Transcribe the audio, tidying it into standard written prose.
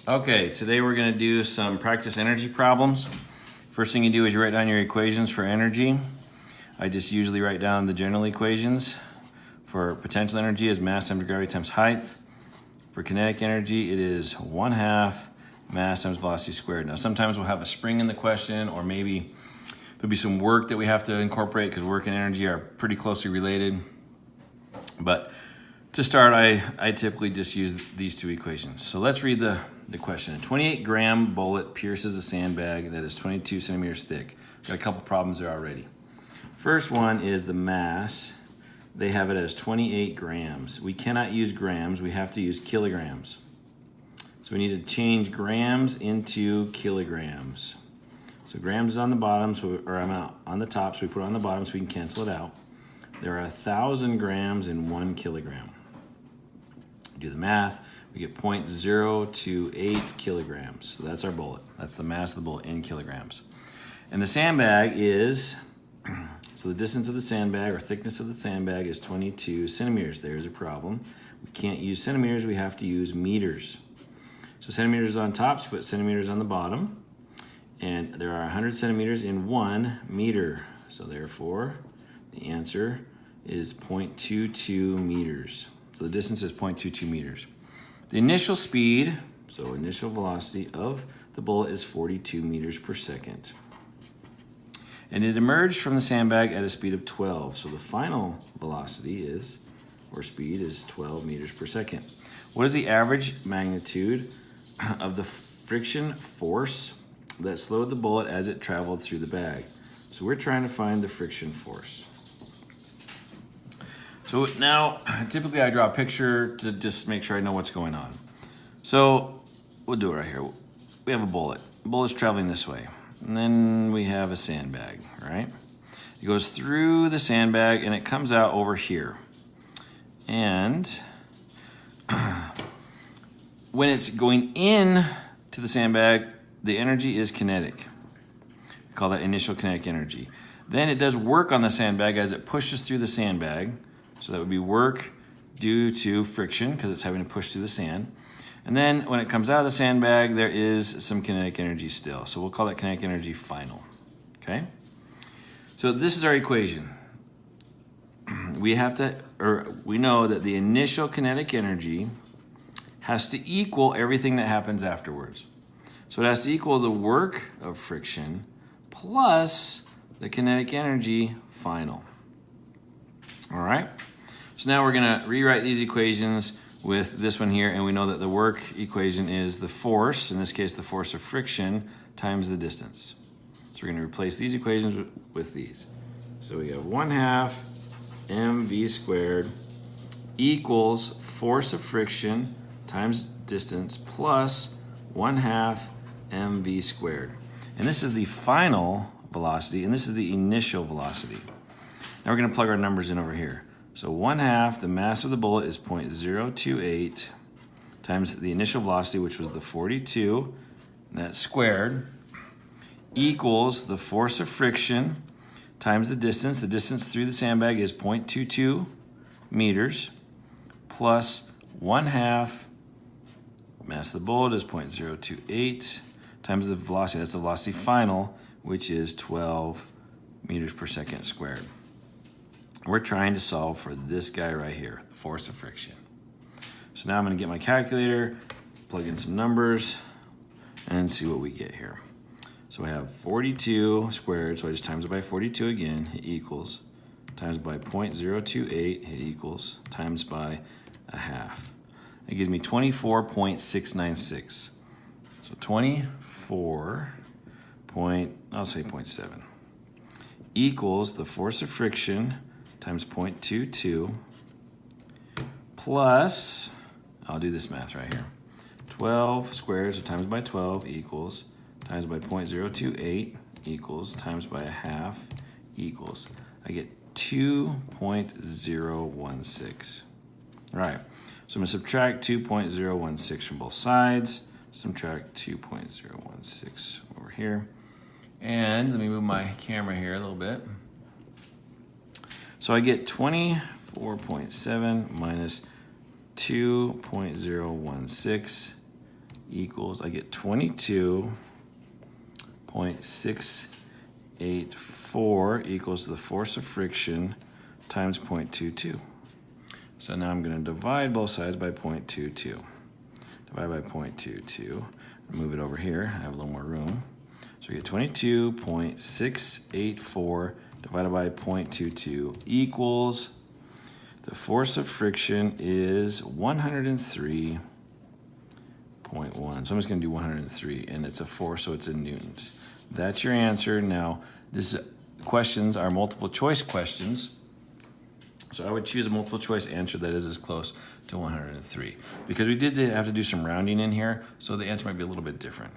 Okay, today we're going to do some practice energy problems. First thing you do is you write down your equations for energy. I just usually write down the general equations. For potential energy is mass times gravity times height. For kinetic energy, it is 1/2 mass times velocity squared. Now sometimes we'll have a spring in the question, or maybe there'll be some work that we have to incorporate because work and energy are pretty closely related. But to start, I typically just use these two equations. So let's read the question. A 28-gram bullet pierces a sandbag that is 22 centimeters thick. Got a couple problems there already. First one is the mass. They have it as 28 grams. We cannot use grams, we have to use kilograms. So we need to change grams into kilograms. So grams is on the bottom, on the top, so we put it on the bottom so we can cancel it out. There are 1,000 grams in 1 kilogram. Do the math, we get 0.028 kilograms. So that's our bullet. That's the mass of the bullet in kilograms. And the sandbag is, so the distance of the sandbag or thickness of the sandbag is 22 centimeters. There's a problem. We can't use centimeters, we have to use meters. So centimeters is on top, so put centimeters on the bottom. And there are 100 centimeters in 1 meter. So therefore, the answer is 0.22 meters. So the distance is 0.22 meters. The initial speed, so initial velocity of the bullet is 42 meters per second. And it emerged from the sandbag at a speed of 12. So the final velocity is, or speed is 12 meters per second. What is the average magnitude of the friction force that slowed the bullet as it traveled through the bag? So we're trying to find the friction force. So now, typically I draw a picture to just make sure I know what's going on. So we'll do it right here. We have a bullet. The bullet's traveling this way. And then we have a sandbag, right? It goes through the sandbag and it comes out over here. And when it's going in to the sandbag, the energy is kinetic. We call that initial kinetic energy. Then it does work on the sandbag as it pushes through the sandbag. So that would be work due to friction because it's having to push through the sand. And then when it comes out of the sandbag, there is some kinetic energy still. So we'll call that kinetic energy final, okay? So this is our equation. We know that the initial kinetic energy has to equal everything that happens afterwards. So it has to equal the work of friction plus the kinetic energy final. All right? So now we're going to rewrite these equations with this one here, and we know that the work equation is the force, in this case the force of friction, times the distance. So we're going to replace these equations with these. So we have 1/2 mv squared equals force of friction times distance plus 1/2 mv squared. And this is the final velocity, and this is the initial velocity. Now we're going to plug our numbers in over here. So 1/2, the mass of the bullet is 0.028 times the initial velocity, which was the 42, that's squared, equals the force of friction times the distance. The distance through the sandbag is 0.22 meters plus 1/2, mass of the bullet is 0.028 times the velocity, that's the velocity final, which is 12 meters per second squared. We're trying to solve for this guy right here, the force of friction. So now I'm going to get my calculator, plug in some numbers, and see what we get here. So we have 42 squared, so I just times it by 42 again, it equals, times by 0.028, it equals, times by 1/2. It gives me 24.696. So 0.7 equals the force of friction times 0.22 plus, I'll do this math right here, 12 squared, so times by 12 equals, times by 0.028 equals, times by 1/2 equals. I get 2.016. All right, so I'm going to subtract 2.016 from both sides, subtract 2.016 over here. And let me move my camera here a little bit. So I get 24.7 minus 2.016 equals, I get 22.684 equals the force of friction times 0.22. So now I'm going to divide both sides by 0.22. Divide by 0.22. Move it over here. I have a little more room. So we get 22.684 divided by 0.22 equals, the force of friction is 103.1. So I'm just going to do 103, and it's a force, so it's in newtons. That's your answer. Now, these questions are multiple choice questions. So I would choose a multiple choice answer that is as close to 103. Because we did have to do some rounding in here, so the answer might be a little bit different.